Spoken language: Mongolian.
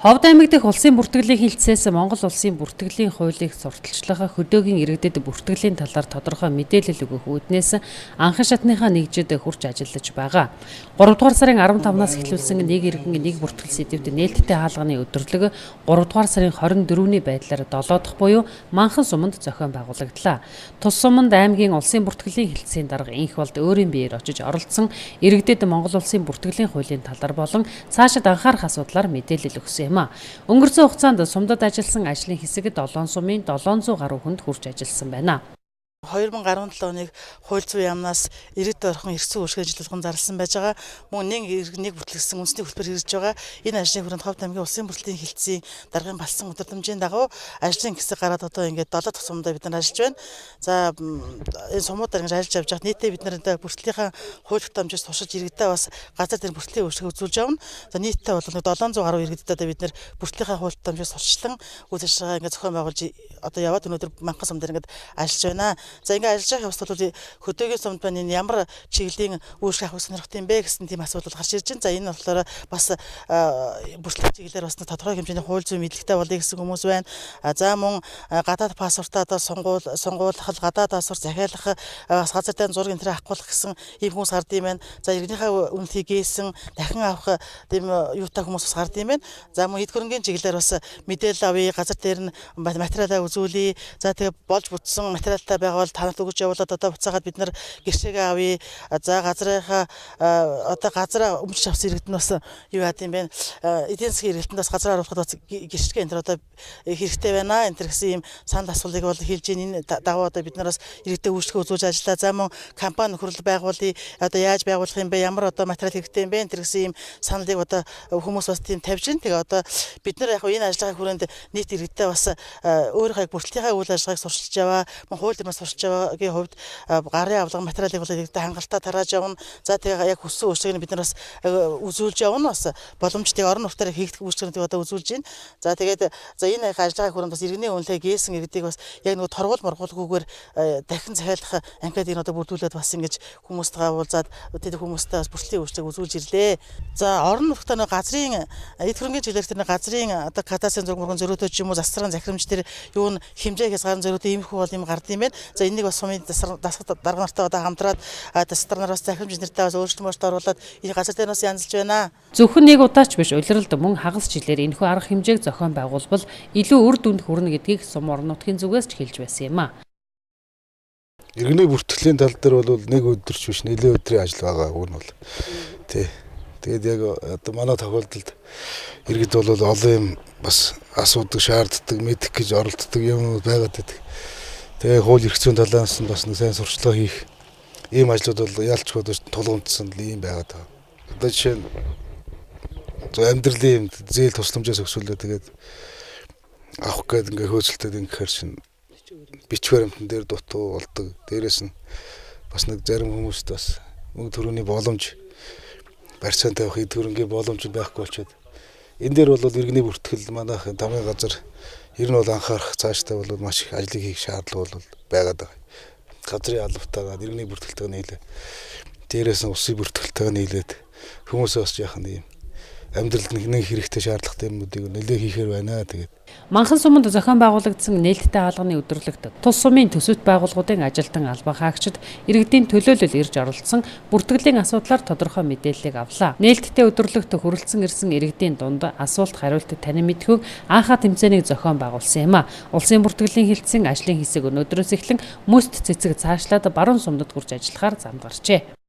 Ховд аймаг дэх улсын бүртгэлийн хилцээс Монгол улсын бүртгэлийн хуулийг сурталчлах хөдөөгийн иргэдэд бүртгэлийн талаар тодорхой мэдээлэл өгөх үүднээс анхан шатныхаа нэгжид хурж ажиллаж байгаа. 3 дугаар сарын 15-наас эхлүүлсэн нэг иргэн нэг бүртгэл сэдвүүд нээлттэй хаалганы өдөрлөг 3 дугаар сарын 24-ний байдлаар 7 дахь буюу Манхан суманд зохион байгуулагдлаа. Тус суманд аймгийн улсын бүртгэлийн хилцээний дарга инх болд өөрийн биеэр очиж оролцсон иргэдэд Монгол улсын бүртгэлийн хуулийн талаар болон цаашид анхаарах асуудлаар мэдээлэл өгсөн. Өнгөрсөн хугацаанд сумдад ажилласан ажлын хэсэг 7 сумын 700 гаруй хүнд хүрч ажилласан байна. 2017 оныг хууль зүйн яамнаас иргэд орхон эрхцүү үйлчлэх ажиллагаанд зарласан байж байгаа. Мөн нэг бүртгэгдсэн үндэсний хөтөлбөр хэрэгжиж байгаа. Энэ ажлын хүрээнд Ховд аймгийн улсын бүртгэлийн хилцээний даргын балсан өдөртөмжийн дагуу ажлын хэсэг гараад одоо ингээд 7 дахь сумдаа бид нар ажиллаж байна. За энэ сумуудаар ингэж ажиллаж явж байгаа нийтдээ бид нар бүртгэлийнхаа хууль тогтоомжоос туршиж иргэдэд бас газар дээр бүртгэлийн үйлчлэг үзүүлж явна. За нийтдээ бол 700 гаруй иргэдэд одоо бид нар бүртгэлийнхаа хууль тогтоомжоос туршлан үйл ажиллагаа ингээд зохион байгуулж одоо яваад өнөөдөр Манхан сум дээр ингээд ажиллаж байна. За ингээд ажиллаж байгаа явцад бол хөдөөгийн сумд байна энэ ямар чиглэлийн үйлчлэг авах сонирхт юм бэ гэсэн тийм асуудал гарч ирж байна. За энэ болохоор бас бүртгэлийн чиглэлээр бас тодорхой хэмжээний хууль зүйн мэдлэгтэй болъё гэсэн хүмүүс байна. За мөн гадаад паспортаа одоо сонгуулах, гадаад паспорт захиалах, бас газар дээн зураг энэ төр авахгүйх гэсэн ийм хүмүүс гард юм байна. За иргэнийхээ үнэлгийг гээсэн дахин авах тийм юутай хүмүүс бас гард юм байна. За мөн эд хөрөнгийн чиглэлээр бас мэдээлэл авъя, газар дээр нь материалаа үзүүлье. За тэгээ болж бүтсэн материалтай байгаа бол танад өгч явуулаад одоо буцаагаад бид нар гэршээгээ авъя. За газрынхаа одоо газараа өмч авсан иргэд нь бас юу яад юм бэ? Эдийн засгийн эргэлтэнд бас газар оруулахад бас гэршгээ энэ төр одоо хэрэгтэй байна. Энэ төр гэсэн ийм санал асуултыг бол хэлж ийн энэ дагуу одоо бид нараас иргэдэд үйлчлэг үзүүлж ажиллаа. За мөн компани нөхөрлөл байгуулъя. Одоо яаж байгуулах юм бэ? Ямар одоо материал хэрэгтэй юм бэ? Энэ төр гэсэн ийм саналыг одоо хүмүүс бас тийм тавьж байна. Тэгээ одоо бид нар яг энэ ажиллагааны хүрээнд нийт иргэдэд бас өөрийнхөө бүртгэлийн үйл ажиллагааг сурчилж яваа. Мөн хууль эрмээс сурчилж яваагийн хувьд гарын авлага материалыг бол иргэдэд хангалттай тарааж явна. За тэгээ яг хүссэн үйлчлэгийг бид нар бас үзүүлж явна. Бас боломжтой орон нутгаар хийгдэх үйлчлэгүүдийг одоо үзүүлж байна. За тэгээд энэ ажиллагааны хүрээнд бас иргэний үнэлгээ гээсэн иргэдийг бас яг нэг торгуул моргуулгүйгээр дахин захиалах анкетыг одоо бүрдүүлээд бас ингэж хүмүүстэйгээ уулзаад тэд хүмүүстэй бас бүртгэлийн үйлчлэг үзүүлж ирлээ. За орон нутгад нэг газрын эд хөрөнгийн чиглэлээр тэр газрын одоо кадастарын зураг мөргөн зөрөөтэй ч юм уу застрын захирамж тэр юу н хэмжээгээс гарын зөрөөтэй иймэрхүү бол юм гард юм байна. За энийг бас сумын дасгал дарга нартай одоо хамтраад дасгал нар бас захирамж нэртэй бас өөрчлөлтөд оруулаад энэ газар дээр бас янзалж байна. Зөвхөн нэг удаач биш улиралд мөн хагас жилээр энэхүү арга хэмжээг зохион байгуулбал илүү үр дүнд хүрнэ гэдгийг сум орон нутгийн зүгээс ч хэлж байсан юм а. Иргэний бүртгэлийн тал дээр бол нэг өдөрч биш нэлээд өдрийн ажил байгаа үг нь бол тий. Тэгээд яг одоо манай тохиолдолд иргэд бол олон юм бас асуудаг, шаарддаг, мэдэх гэж оролддог юм байгаад байдаг. Тэгээ хууль эрх зүйн талаас нь бас нэг сайн сурчлага хийх ийм ажлууд бол ялчгүй тулгамдсан ийм байгаад байгаа. Одоо жишээ нь амьдралын зээл тусламжаас өсвөлөө тэгээд авах гээд ингээ хөөцөлтөд ингэхээр чинь бич баримтан дээр дутуу болдог. Дээрээс нь бас нэг зарим хүмүүст бас мөнгө төрөний боломж барьцаан тавих эд хөрөнгийн боломж байхгүй болчиход энэ дээр бол иргэний бүртгэл манайх тамгын газар ер нь бол анхаарах цаашдаа бол маш их ажлыг хийх шаардлага бол байгаад байгаа. Газрын албатайгаа иргэний бүртгэлтэйгээ нийлээ. Дээрээс нь усын бүртгэлтэйгээ нийлээд хүмүүсээ бас яах юм амьдралд нэг хэрэгтэй шаардлагатай юмнуудыг нэлээд хийхээр байна. Тэгээд Манхан суманд зохион байгуулагдсан нээлттэй хаалганы өдөрлөгт тус сумын төсөвт байгууллагуудын ажилтан албан хаагчид иргэдийн төлөөлөл ирж оролцсон бүртгэлийн асуудлаар тодорхой мэдээллийг авлаа. Нээлттэй өдөрлөгт хүрэлцэн ирсэн иргэдийн дунд асуулт хариулт тань мэдхүйг анхаа тэмцээнийг зохион байгуулсан юм а. Улсын бүртгэлийн хилцээний ажлын хэсэг өнөөдрөөс эхлэн мөст цэцэг цаашлаад баруун сумдад хүрч ажиллахаар замд гарчээ.